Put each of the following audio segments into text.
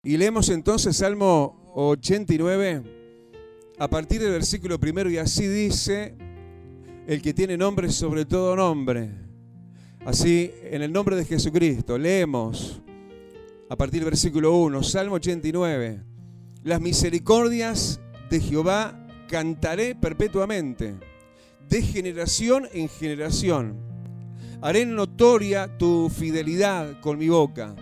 Y leemos entonces Salmo 89 a partir del versículo 1, y así dice el que tiene nombre sobre todo nombre. Así, en el nombre de Jesucristo, leemos a partir del versículo 1, Salmo 89. Las misericordias de Jehová cantaré perpetuamente, de generación en generación. Haré notoria tu fidelidad con mi boca,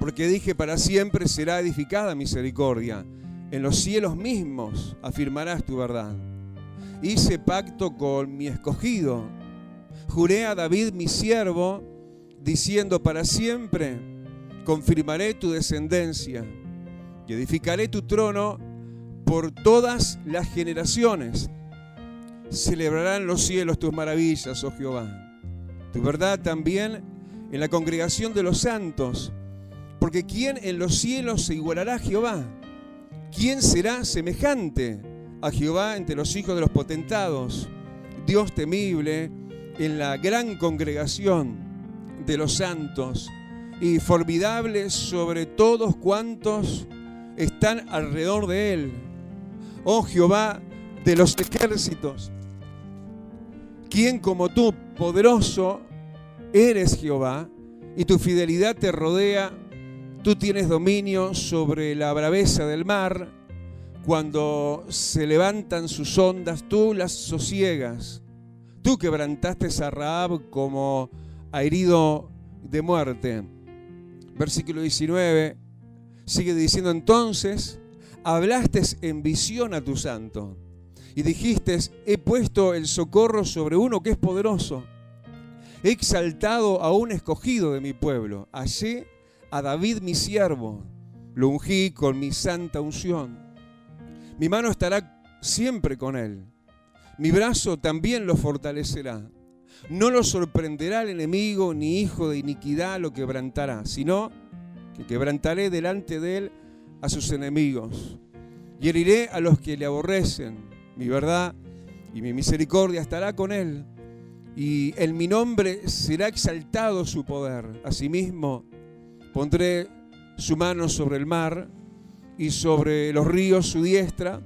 porque dije, para siempre será edificada misericordia. En los cielos mismos afirmarás tu verdad. Hice pacto con mi escogido. Juré a David mi siervo, diciendo, para siempre confirmaré tu descendencia y edificaré tu trono por todas las generaciones. Celebrarán los cielos tus maravillas, oh Jehová. Tu verdad también en la congregación de los santos. Porque ¿quién en los cielos se igualará a Jehová? ¿Quién será semejante a Jehová entre los hijos de los potentados? Dios temible en la gran congregación de los santos y formidable sobre todos cuantos están alrededor de él. Oh Jehová de los ejércitos, ¿quién como tú, poderoso, eres Jehová, y tu fidelidad te rodea? Tú tienes dominio sobre la braveza del mar. Cuando se levantan sus ondas, tú las sosiegas. Tú quebrantaste a Rahab como a herido de muerte. Versículo 19, sigue diciendo, entonces hablaste en visión a tu santo y dijiste, he puesto el socorro sobre uno que es poderoso. He exaltado a un escogido de mi pueblo. Hallé a David mi siervo, lo ungí con mi santa unción. Mi mano estará siempre con él, mi brazo también lo fortalecerá. No lo sorprenderá el enemigo, ni hijo de iniquidad lo quebrantará, sino que quebrantaré delante de él a sus enemigos. Y heriré a los que le aborrecen. Mi verdad y mi misericordia estará con él, y en mi nombre será exaltado su poder. Asimismo, pondré su mano sobre el mar y sobre los ríos su diestra.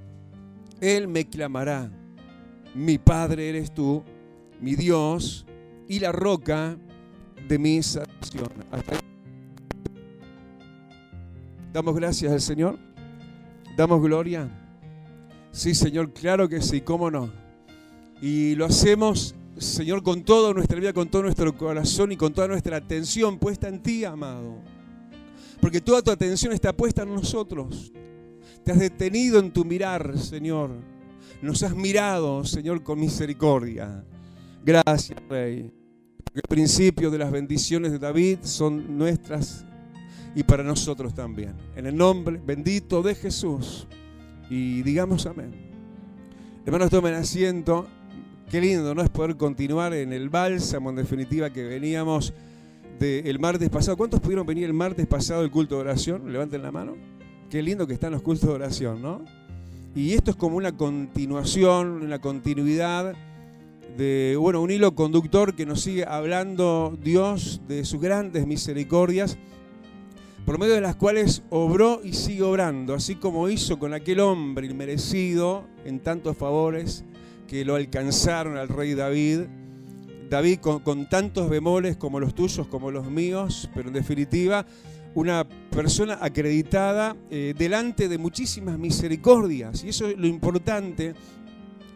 Él me clamará, mi Padre eres tú, mi Dios y la roca de mi salvación. Hasta ahí. Damos gracias al Señor. Damos gloria. Sí, Señor, claro que sí, cómo no. Y lo hacemos, Señor, con toda nuestra vida, con todo nuestro corazón y con toda nuestra atención puesta en ti, amado. Porque toda tu atención está puesta en nosotros. Te has detenido en tu mirar, Señor. Nos has mirado, Señor, con misericordia. Gracias, Rey. Porque el principio de las bendiciones de David son nuestras y para nosotros también. En el nombre bendito de Jesús. Y digamos amén. Hermanos, tomen asiento. Qué lindo, ¿no? Es poder continuar en el bálsamo, en definitiva, que veníamos del martes pasado. ¿Cuántos pudieron venir el martes pasado al culto de oración? Levanten la mano. Qué lindo que están los cultos de oración, ¿no? Y esto es como una continuación, una continuidad de, bueno, un hilo conductor que nos sigue hablando Dios de sus grandes misericordias, por medio de las cuales obró y sigue obrando, así como hizo con aquel hombre inmerecido en tantos favores que lo alcanzaron al rey David. David con tantos bemoles como los tuyos, como los míos, pero en definitiva una persona acreditada delante de muchísimas misericordias. Y eso es lo importante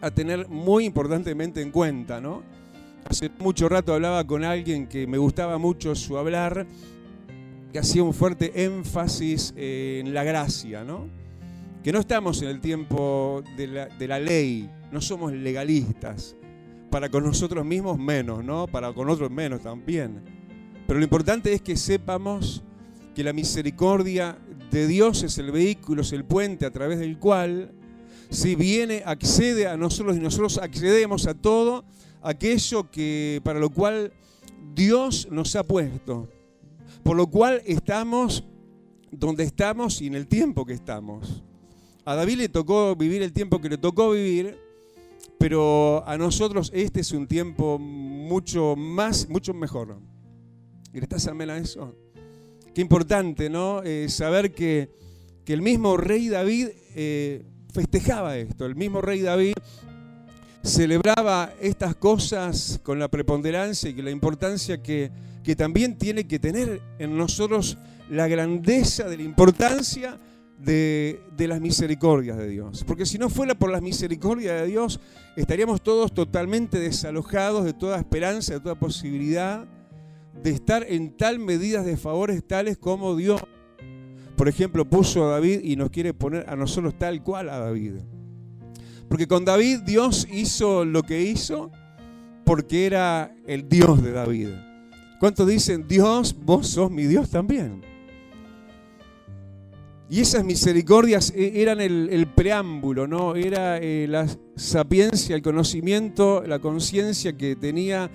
a tener muy importantemente en cuenta, ¿no? Hace mucho rato hablaba con alguien que me gustaba mucho su hablar, que hacía un fuerte énfasis en la gracia, ¿no? Que no estamos en el tiempo de la ley, no somos legalistas. Para con nosotros mismos menos, ¿no? Para con otros menos también. Pero lo importante es que sepamos que la misericordia de Dios es el vehículo, es el puente a través del cual, si viene, accede a nosotros y nosotros accedemos a todo aquello que, para lo cual Dios nos ha puesto. Por lo cual estamos donde estamos y en el tiempo que estamos. A David le tocó vivir el tiempo que le tocó vivir, pero a nosotros este es un tiempo mucho mejor. ¿Gritás amén a eso? Qué importante, ¿no? Saber que el mismo rey David festejaba esto. El mismo rey David celebraba estas cosas con la preponderancia y con la importancia que también tiene que tener en nosotros la grandeza de la importancia de las misericordias de Dios. Porque si no fuera por las misericordias de Dios, estaríamos todos totalmente desalojados de toda esperanza, de toda posibilidad de estar en tal medida de favores tales como Dios, por ejemplo, puso a David y nos quiere poner a nosotros tal cual a David. Porque con David Dios hizo lo que hizo porque era el Dios de David. ¿Cuántos dicen, Dios, vos sos mi Dios también? Y esas misericordias eran el preámbulo, ¿no? Era la sapiencia, el conocimiento, la conciencia que tenía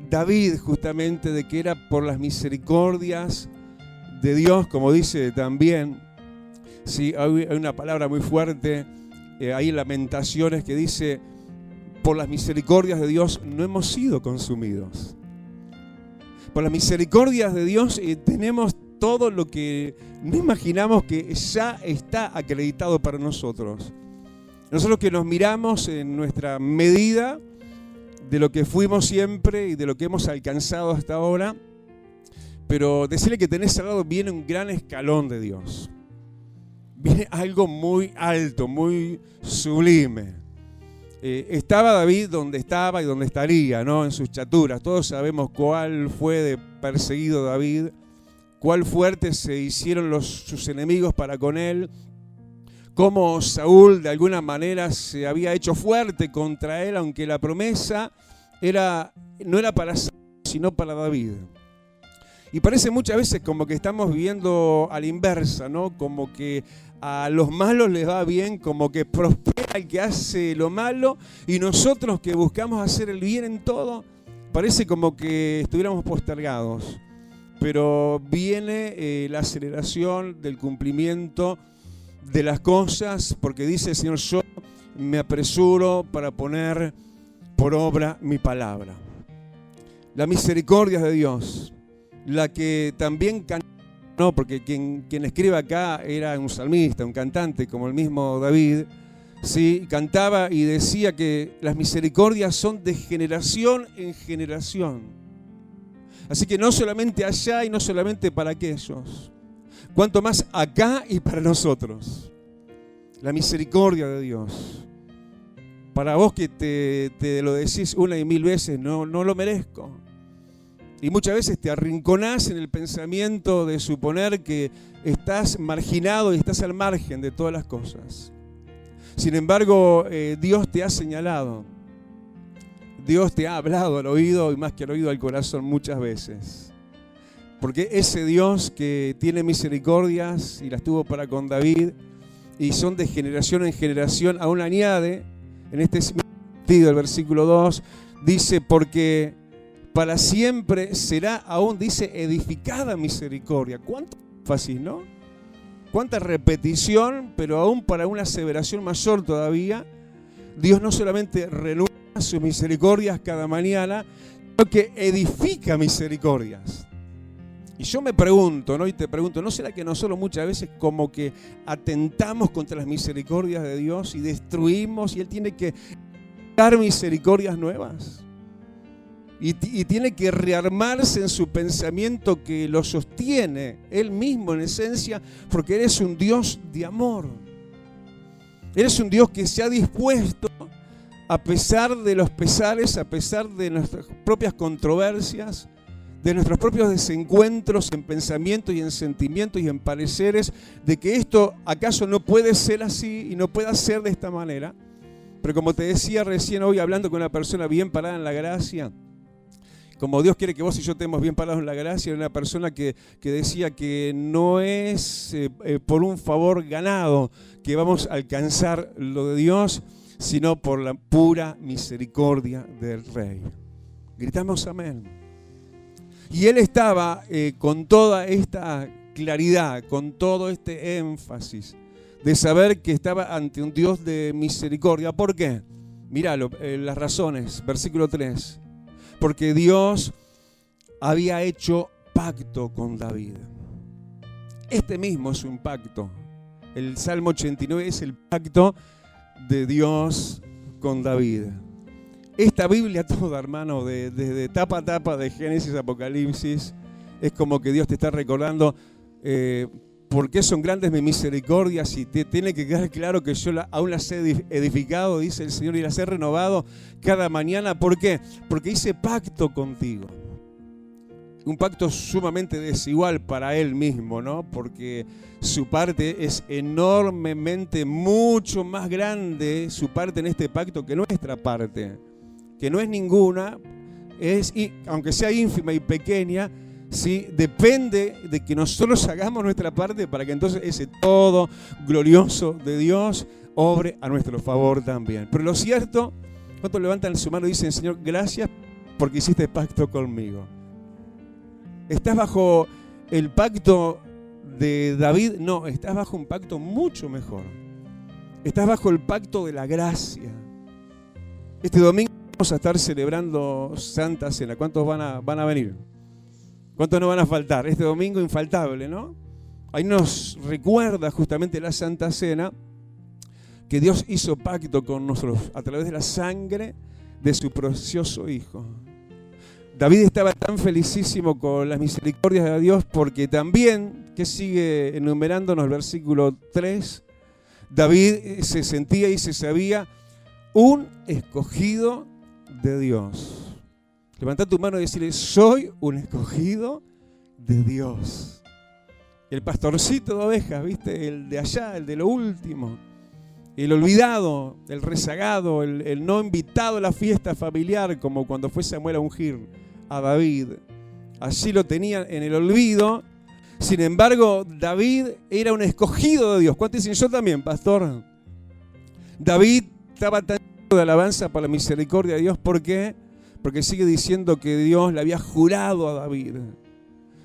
David justamente de que era por las misericordias de Dios, como dice también, sí, hay una palabra muy fuerte ahí en Lamentaciones que dice, por las misericordias de Dios no hemos sido consumidos. Por las misericordias de Dios tenemos todo lo que no imaginamos que ya está acreditado para nosotros. Nosotros que nos miramos en nuestra medida de lo que fuimos siempre y de lo que hemos alcanzado hasta ahora, pero decirle que tenés al lado viene un gran escalón de Dios. Viene algo muy alto, muy sublime. Estaba David donde estaba y donde estaría, ¿no? En sus chaturas. Todos sabemos cuál fue de perseguido David, cuál fuerte se hicieron sus enemigos para con él, cómo Saúl de alguna manera se había hecho fuerte contra él, aunque la promesa no era para Saúl, sino para David. Y parece muchas veces como que estamos viviendo a la inversa, ¿no? Como que a los malos les va bien, como que prospera el que hace lo malo, y nosotros que buscamos hacer el bien en todo, parece como que estuviéramos postergados. Pero viene la aceleración del cumplimiento de las cosas, porque dice el Señor, yo me apresuro para poner por obra mi palabra. La misericordia de Dios, la que también no, porque quien escribe acá era un salmista, un cantante, como el mismo David, ¿sí? Cantaba y decía que las misericordias son de generación en generación. Así que no solamente allá y no solamente para aquellos, cuanto más acá y para nosotros. La misericordia de Dios. Para vos que te lo decís una y mil veces, no lo merezco. Y muchas veces te arrinconás en el pensamiento de suponer que estás marginado y estás al margen de todas las cosas. Sin embargo, Dios te ha señalado. Dios te ha hablado al oído y más que al oído al corazón muchas veces. Porque ese Dios que tiene misericordias y las tuvo para con David y son de generación en generación, aún añade, en este sentido, el versículo 2, dice, porque para siempre será aún, dice, edificada misericordia. ¿Cuánto énfasis, no? Cuánta repetición, pero aún para una aseveración mayor todavía. Dios no solamente renueva sus misericordias cada mañana, sino que edifica misericordias. Y yo me pregunto, ¿no? Y te pregunto, ¿no será que nosotros muchas veces como que atentamos contra las misericordias de Dios y destruimos y Él tiene que dar misericordias nuevas? Y tiene que rearmarse en su pensamiento que lo sostiene Él mismo en esencia, porque eres un Dios de amor. Eres un Dios que se ha dispuesto, a pesar de los pesares, a pesar de nuestras propias controversias, de nuestros propios desencuentros en pensamientos y en sentimientos y en pareceres, de que esto acaso no puede ser así y no puede ser de esta manera. Pero como te decía recién hoy, hablando con una persona bien parada en la gracia, como Dios quiere que vos y yo estemos bien parados en la gracia, era una persona que decía que no es por un favor ganado que vamos a alcanzar lo de Dios, sino por la pura misericordia del Rey. Gritamos amén. Y él estaba con toda esta claridad, con todo este énfasis de saber que estaba ante un Dios de misericordia. ¿Por qué? Míralo, las razones, versículo 3. Porque Dios había hecho pacto con David. Este mismo es un pacto. El Salmo 89 es el pacto de Dios con David. Esta Biblia toda, hermano, desde tapa a tapa, de Génesis a Apocalipsis, es como que Dios te está recordando por qué son grandes mis misericordias, y te tiene que quedar claro que yo aún las he edificado, dice el Señor, y las he renovado cada mañana. ¿Por qué? Porque hice pacto contigo. Un pacto sumamente desigual para Él mismo, ¿no? Porque su parte es enormemente, mucho más grande, su parte en este pacto, que nuestra parte, que no es ninguna, y aunque sea ínfima y pequeña, ¿sí? Depende de que nosotros hagamos nuestra parte para que entonces ese todo glorioso de Dios obre a nuestro favor también. Pero lo cierto, ¿cuántos levantan su mano y dicen: Señor, gracias porque hiciste pacto conmigo? ¿Estás bajo el pacto de David? No, estás bajo un pacto mucho mejor. Estás bajo el pacto de la gracia. Este domingo vamos a estar celebrando Santa Cena. ¿Cuántos van a venir? ¿Cuántos no van a faltar? Este domingo infaltable, ¿no? Ahí nos recuerda justamente la Santa Cena que Dios hizo pacto con nosotros a través de la sangre de su precioso Hijo. David estaba tan felicísimo con las misericordias de Dios porque también, que sigue enumerándonos el versículo 3, David se sentía y se sabía un escogido de Dios. Levanta tu mano y decirle: soy un escogido de Dios. El pastorcito de ovejas, ¿viste? El de allá, el de lo último. El olvidado, el rezagado, el no invitado a la fiesta familiar, como cuando fue Samuel a ungir a David. Allí lo tenían en el olvido. Sin embargo, David era un escogido de Dios. ¿Cuántos dicen? Yo también, pastor. David estaba tan lleno de alabanza por la misericordia de Dios. ¿Por qué? Porque sigue diciendo que Dios le había jurado a David.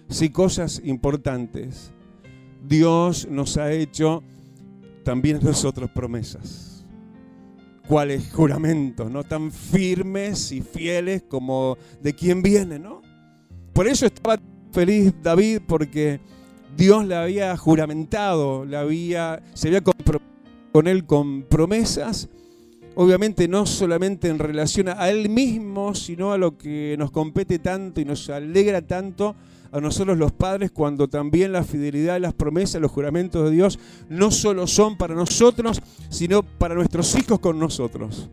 Sí, cosas importantes. Dios nos ha hecho también a nosotros promesas. ¿Cuáles juramentos? ¿No? Tan firmes y fieles como de quien viene, ¿no? Por eso estaba feliz David, porque Dios le había juramentado, se había comprometido con él con promesas. Obviamente no solamente en relación a él mismo, sino a lo que nos compete tanto y nos alegra tanto a nosotros los padres, cuando también la fidelidad, las promesas, los juramentos de Dios no solo son para nosotros, sino para nuestros hijos con nosotros.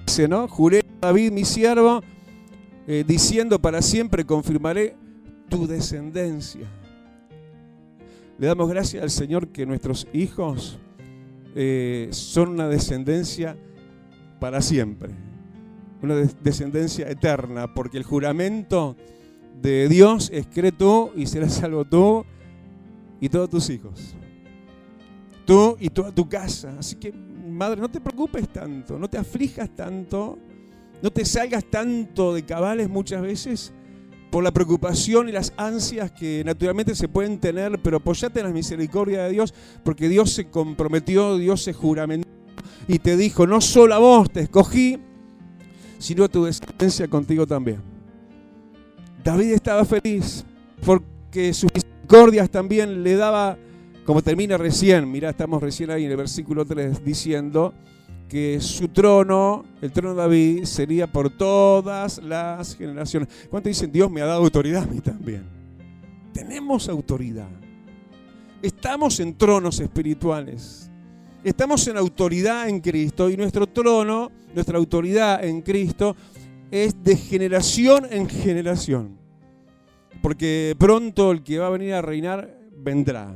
Dice, ¿no? Juré a David, mi siervo, diciendo: para siempre confirmaré tu descendencia. Le damos gracias al Señor que nuestros hijos son una descendencia para siempre, una descendencia eterna, porque el juramento de Dios es: cree tú y serás salvo tú y todos tus hijos, tú y toda tu casa. Así que, madre, no te preocupes tanto, no te aflijas tanto, no te salgas tanto de cabales muchas veces por la preocupación y las ansias que naturalmente se pueden tener, pero apoyate en la misericordia de Dios, porque Dios se comprometió, Dios se juramentó y te dijo: no solo a vos te escogí, sino a tu descendencia contigo también. David estaba feliz porque sus misericordias también le daba, como termina recién, mirá, estamos recién ahí en el versículo 3, diciendo que su trono, el trono de David, sería por todas las generaciones. ¿Cuántos dicen: Dios me ha dado autoridad a mí también? Tenemos autoridad. Estamos en tronos espirituales. Estamos en autoridad en Cristo, y nuestro trono, nuestra autoridad en Cristo, es de generación en generación. Porque pronto el que va a venir a reinar vendrá.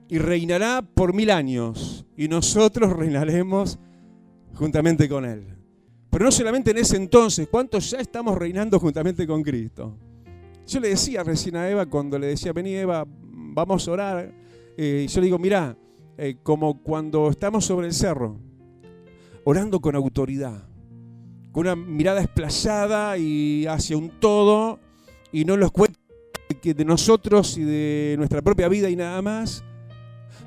Y reinará por 1000 años. Y nosotros reinaremos juntamente con Él. Pero no solamente en ese entonces. ¿Cuántos ya estamos reinando juntamente con Cristo? Yo le decía recién a Eva, cuando le decía: vení, Eva, vamos a orar. Y yo le digo: mirá, como cuando estamos sobre el cerro, orando con autoridad, con una mirada explayada y hacia un todo, y no los cuentos de nosotros y de nuestra propia vida y nada más,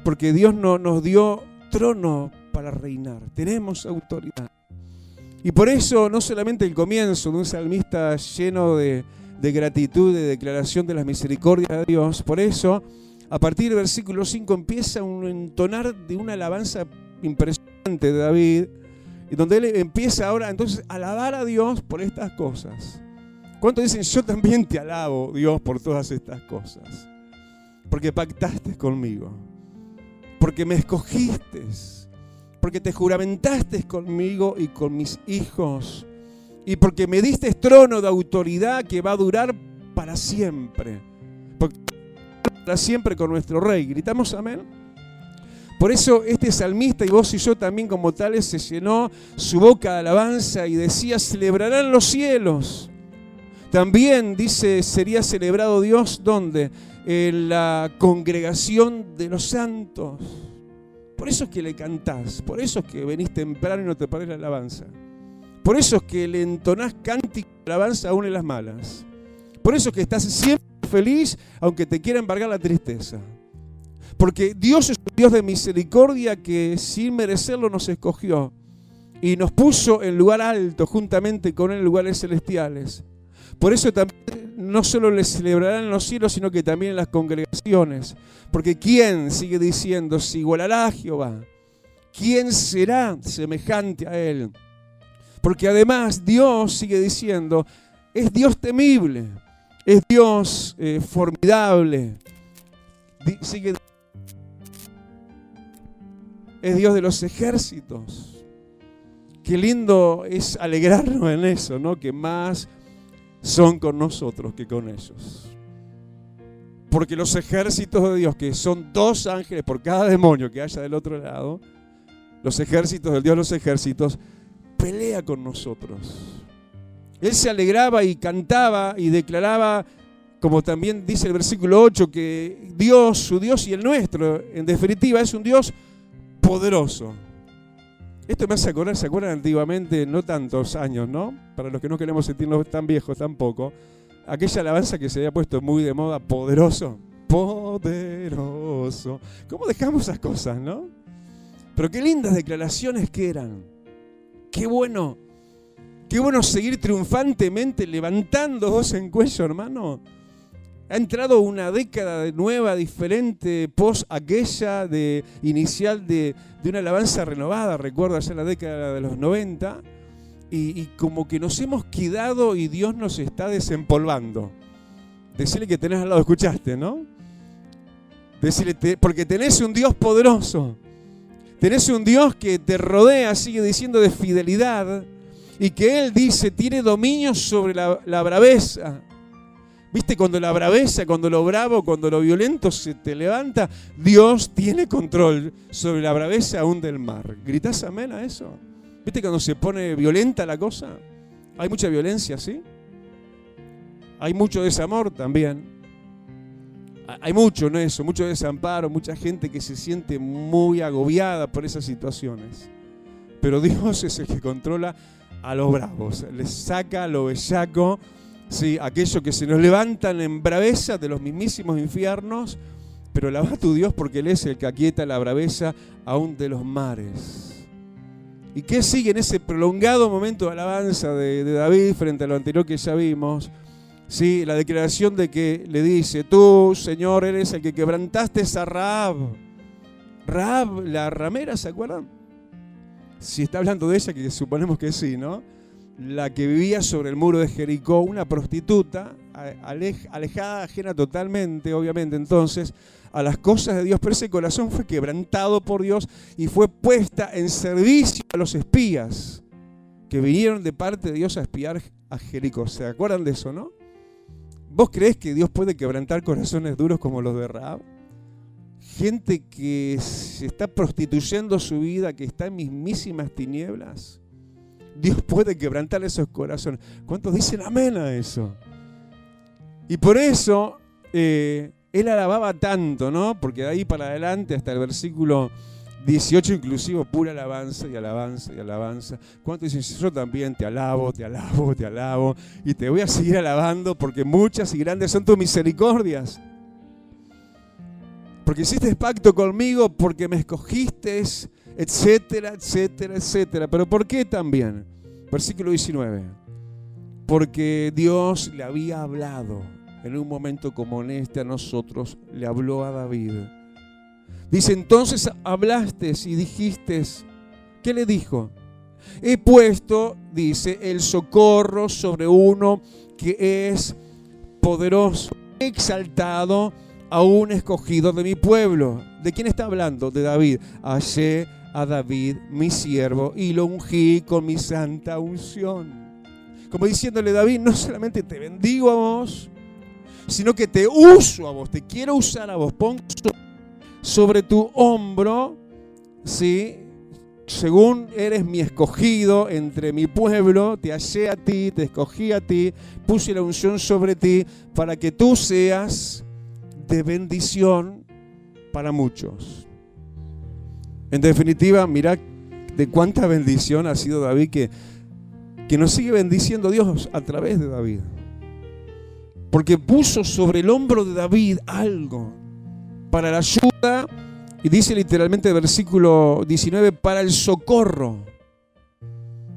porque Dios no nos dio trono para reinar, tenemos autoridad. Y por eso no solamente el comienzo de un salmista lleno de gratitud, de declaración de las misericordias de Dios, por eso a partir del versículo 5 empieza un entonar de una alabanza impresionante de David, y donde él empieza ahora entonces a alabar a Dios por estas cosas. ¿Cuántos dicen, yo también te alabo, Dios, por todas estas cosas? Porque pactaste conmigo, porque me escogiste, porque te juramentaste conmigo y con mis hijos, y porque me diste trono de autoridad que va a durar para siempre. Porque para siempre con nuestro Rey. ¿Gritamos amén? Por eso este salmista, y vos y yo también como tales, se llenó su boca de alabanza y decía, celebrarán los cielos. También dice, sería celebrado Dios, ¿dónde? En la congregación de los santos. Por eso es que le cantás, por eso es que venís temprano y no te parés la alabanza. Por eso es que le entonás cántico de alabanza aún en las malas. Por eso es que estás siempre feliz, aunque te quiera embargar la tristeza. Porque Dios es un Dios de misericordia que sin merecerlo nos escogió y nos puso en lugar alto juntamente con él en lugares celestiales. Por eso también no solo le celebrarán en los cielos, sino que también en las congregaciones. Porque ¿quién, sigue diciendo, se igualará a Jehová? ¿Quién será semejante a él? Porque además Dios, sigue diciendo, es Dios temible, es Dios formidable, es Dios de los ejércitos. Qué lindo es alegrarnos en eso, ¿no? Que más son con nosotros que con ellos. Porque los ejércitos de Dios, que son 2 ángeles por cada demonio que haya del otro lado, los ejércitos del Dios de los ejércitos, pelea con nosotros. Él se alegraba y cantaba y declaraba, como también dice el versículo 8, que Dios, su Dios y el nuestro, en definitiva, es un Dios poderoso. Esto me hace acordar, ¿se acuerdan antiguamente? No tantos años, ¿no? Para los que no queremos sentirnos tan viejos tampoco. Aquella alabanza que se había puesto muy de moda, poderoso. Poderoso. ¿Cómo dejamos esas cosas, no? Pero qué lindas declaraciones que eran. Qué bueno seguir triunfantemente levantando voz en cuello, hermano. Ha entrado una década nueva, diferente, post aquella de inicial de una alabanza renovada, recuerdo allá la década de los 90, y como que nos hemos quedado y Dios nos está desempolvando. Decirle que tenés al lado, escuchaste, ¿no? Decirle, porque tenés un Dios poderoso, tenés un Dios que te rodea, sigue diciendo, de fidelidad, y que Él dice, tiene dominio sobre la braveza. ¿Viste? Cuando la braveza, cuando lo bravo, cuando lo violento se te levanta, Dios tiene control sobre la braveza aún del mar. ¿Gritás amén a eso? ¿Viste cuando se pone violenta la cosa? Hay mucha violencia, ¿sí? Hay mucho desamor también. Hay mucho, ¿no? Eso, mucho desamparo, mucha gente que se siente muy agobiada por esas situaciones. Pero Dios es el que controla a los bravos, les saca a lo bellaco. Sí, aquellos que se nos levantan en braveza de los mismísimos infiernos, pero alaba a tu Dios porque Él es el que aquieta la braveza aún de los mares. ¿Y qué sigue en ese prolongado momento de alabanza de David frente a lo anterior que ya vimos? Sí, la declaración de que le dice, tú, Señor, eres el que quebrantaste a Rahab. Rahab, la ramera, ¿se acuerdan? Si está hablando de ella, que suponemos que sí, ¿no? La que vivía sobre el muro de Jericó, una prostituta, alejada, ajena totalmente, obviamente, entonces, a las cosas de Dios, pero ese corazón fue quebrantado por Dios y fue puesta en servicio a los espías que vinieron de parte de Dios a espiar a Jericó. ¿Se acuerdan de eso, no? ¿Vos creés que Dios puede quebrantar corazones duros como los de Rahab? Gente que se está prostituyendo su vida, que está en mismísimas tinieblas. Dios puede quebrantar esos corazones. ¿Cuántos dicen amén a eso? Y por eso él alababa tanto, ¿no? Porque de ahí para adelante hasta el versículo 18 inclusive, pura alabanza y alabanza y alabanza. ¿Cuántos dicen? Yo también te alabo, te alabo, te alabo y te voy a seguir alabando porque muchas y grandes son tus misericordias. Porque hiciste pacto conmigo, porque me escogiste etcétera, etcétera, etcétera. ¿Pero por qué también? Versículo 19. Porque Dios le había hablado en un momento como en este a nosotros, le habló a David. Dice, entonces hablaste y dijiste, ¿qué le dijo? He puesto, dice, el socorro sobre uno que es poderoso, he exaltado a un escogido de mi pueblo. ¿De quién está hablando? De David. Hallé a David, mi siervo, y lo ungí con mi santa unción. Como diciéndole, David, no solamente te bendigo a vos, sino que te uso a vos, te quiero usar a vos. Pongo sobre tu hombro, ¿sí? Según eres mi escogido entre mi pueblo, te hallé a ti, te escogí a ti, puse la unción sobre ti para que tú seas de bendición para muchos. En definitiva, mirá de cuánta bendición ha sido David, que nos sigue bendiciendo Dios a través de David. Porque puso sobre el hombro de David algo para la ayuda, y dice literalmente el versículo 19, para el socorro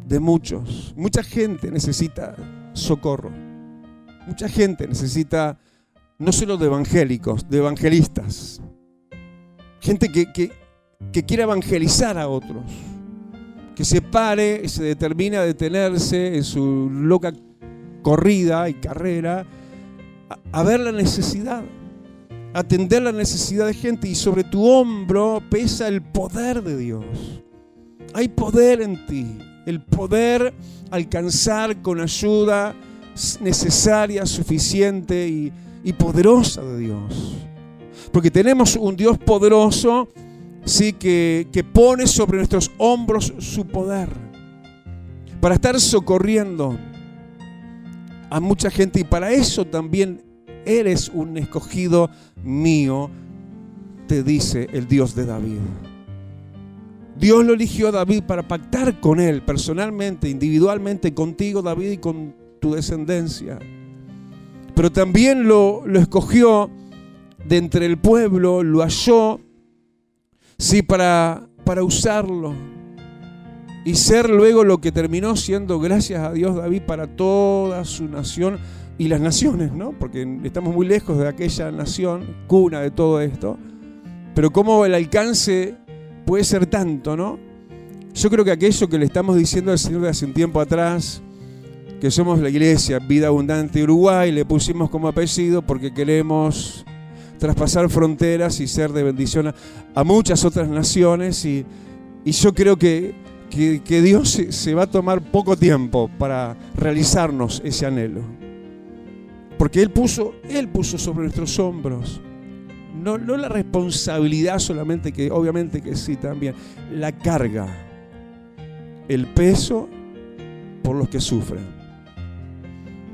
de muchos. Mucha gente necesita socorro. Mucha gente necesita no solo de evangélicos, de evangelistas. Gente que quiera evangelizar a otros. Que se pare, se determine a detenerse en su loca corrida y carrera a ver la necesidad, atender la necesidad de gente, y sobre tu hombro pesa el poder de Dios. Hay poder en ti, el poder alcanzar con ayuda necesaria, suficiente y poderosa de Dios. Porque tenemos un Dios poderoso, sí, que pone sobre nuestros hombros su poder para estar socorriendo a mucha gente, y para eso también eres un escogido mío, te dice el Dios de David. Dios lo eligió a David para pactar con él personalmente, individualmente, contigo, David, y con tu descendencia. Pero también lo escogió de entre el pueblo, lo halló, sí, para usarlo y ser luego lo que terminó siendo, gracias a Dios, David, para toda su nación y las naciones, ¿no? Porque estamos muy lejos de aquella nación, cuna de todo esto, pero cómo el alcance puede ser tanto, ¿no? Yo creo que aquello que le estamos diciendo al Señor de hace un tiempo atrás, que somos la iglesia Vida Abundante Uruguay, le pusimos como apellido porque queremos traspasar fronteras y ser de bendición a muchas otras naciones, y yo creo que Dios se va a tomar poco tiempo para realizarnos ese anhelo, porque Él puso sobre nuestros hombros no la responsabilidad solamente, que obviamente que sí también, la carga, el peso por los que sufren,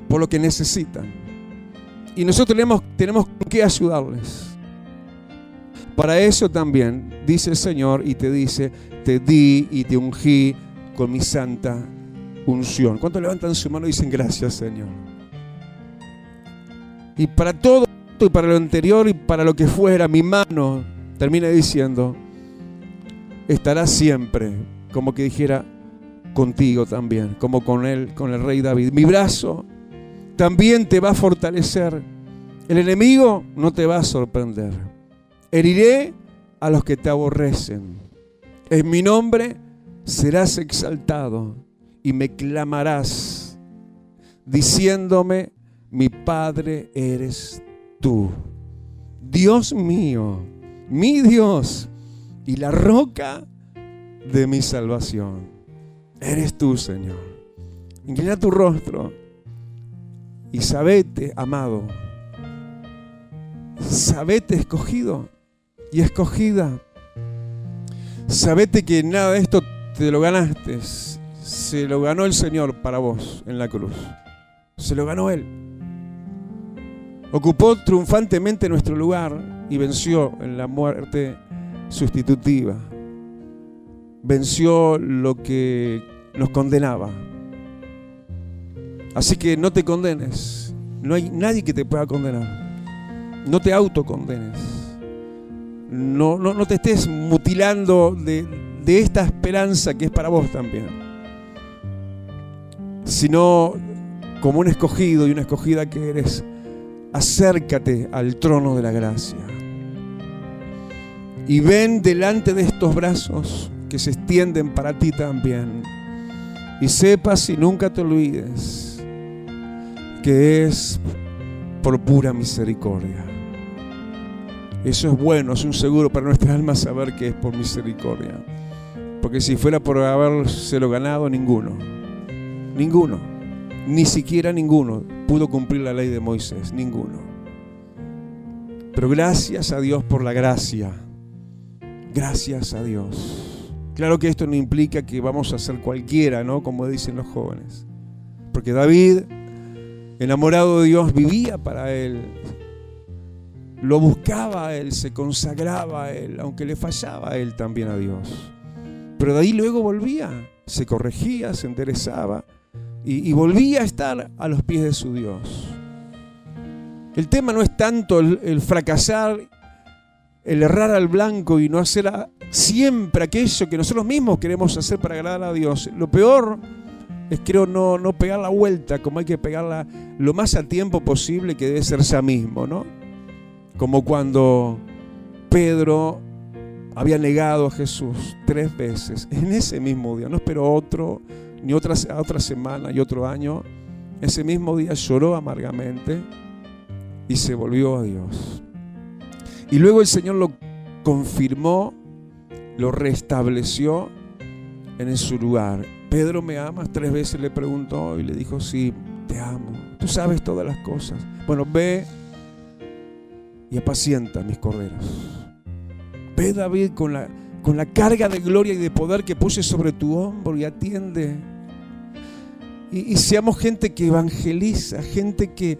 por lo que necesitan. Y nosotros tenemos que ayudarles. Para eso también dice el Señor y te dice, te di y te ungí con mi santa unción. ¿Cuántos levantan su mano y dicen gracias, Señor? Y para todo esto y para lo anterior y para lo que fuera, mi mano, termina diciendo, estará siempre, como que dijera, contigo también, como con él, con el rey David. Mi brazo también te va a fortalecer. El enemigo no te va a sorprender. Heriré a los que te aborrecen. En mi nombre serás exaltado y me clamarás, diciéndome, mi Padre eres tú. Dios mío, mi Dios y la roca de mi salvación. Eres tú, Señor. Inclina tu rostro y sabete, amado, sabete escogido y escogida. Sabete que nada de esto te lo ganaste, se lo ganó el Señor para vos en la cruz. Se lo ganó Él. Ocupó triunfantemente nuestro lugar y venció en la muerte sustitutiva. Venció lo que nos condenaba. Así que no te condenes. No hay nadie que te pueda condenar. No te autocondenes. No te estés mutilando de de esta esperanza que es para vos también, sino como un escogido y una escogida que eres. Acércate al trono de la gracia y ven delante de estos brazos que se extienden para ti también, y sepas y nunca te olvides que es por pura misericordia. Eso es bueno, es un seguro para nuestra alma saber que es por misericordia, porque si fuera por habérselo ganado, ninguno, ni siquiera ninguno pudo cumplir la ley de Moisés, ninguno. Pero gracias a Dios por la gracia, gracias a Dios. Claro que esto no implica que vamos a ser cualquiera, ¿no? Como dicen los jóvenes, porque David, enamorado de Dios, vivía para Él, lo buscaba a Él, se consagraba a Él, aunque le fallaba a Él también a Dios. Pero de ahí luego volvía, se corregía, se enderezaba y volvía a estar a los pies de su Dios. El tema no es tanto el fracasar, el errar al blanco y no hacer siempre aquello que nosotros mismos queremos hacer para agradar a Dios. Lo peor es, creo, no pegar la vuelta como hay que pegarla lo más a tiempo posible, que debe ser ya mismo, ¿no? Como cuando Pedro había negado a Jesús 3 veces en ese mismo día. No esperó otro, ni otra semana y otro año. Ese mismo día lloró amargamente y se volvió a Dios. Y luego el Señor lo confirmó, lo restableció en su lugar. Pedro, ¿me amas? 3 veces le preguntó y le dijo, sí, te amo. Tú sabes todas las cosas. Bueno, ve y apacienta mis corderos. Ve, David, con la carga de gloria y de poder que puse sobre tu hombro, y atiende. Y seamos gente que evangeliza, gente que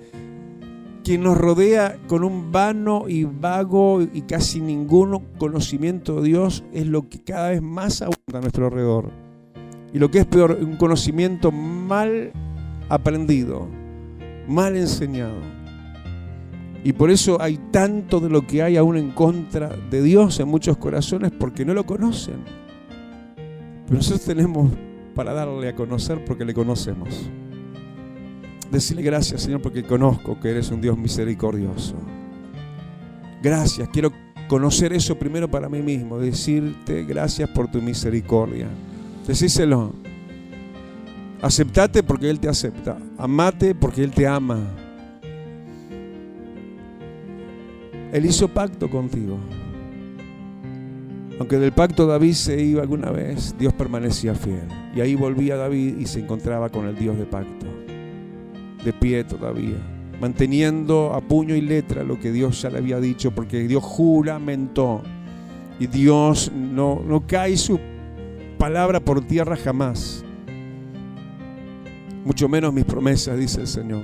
nos rodea con un vano y vago y casi ningún conocimiento de Dios. Es lo que cada vez más abunda a nuestro alrededor. Y lo que es peor, un conocimiento mal aprendido, mal enseñado. Y por eso hay tanto de lo que hay aún en contra de Dios en muchos corazones, porque no lo conocen. Pero nosotros tenemos para darle a conocer porque le conocemos. Decirle gracias, Señor, porque conozco que eres un Dios misericordioso. Gracias, quiero conocer eso primero para mí mismo, decirte gracias por tu misericordia. Decíselo. Aceptate porque Él te acepta. Amate porque Él te ama. Él hizo pacto contigo. Aunque del pacto David se iba alguna vez, Dios permanecía fiel. Y ahí volvía David y se encontraba con el Dios de pacto, de pie todavía, manteniendo a puño y letra lo que Dios ya le había dicho, porque Dios juramentó. Y Dios no cae su palabra por tierra jamás. Mucho menos mis promesas, dice el Señor.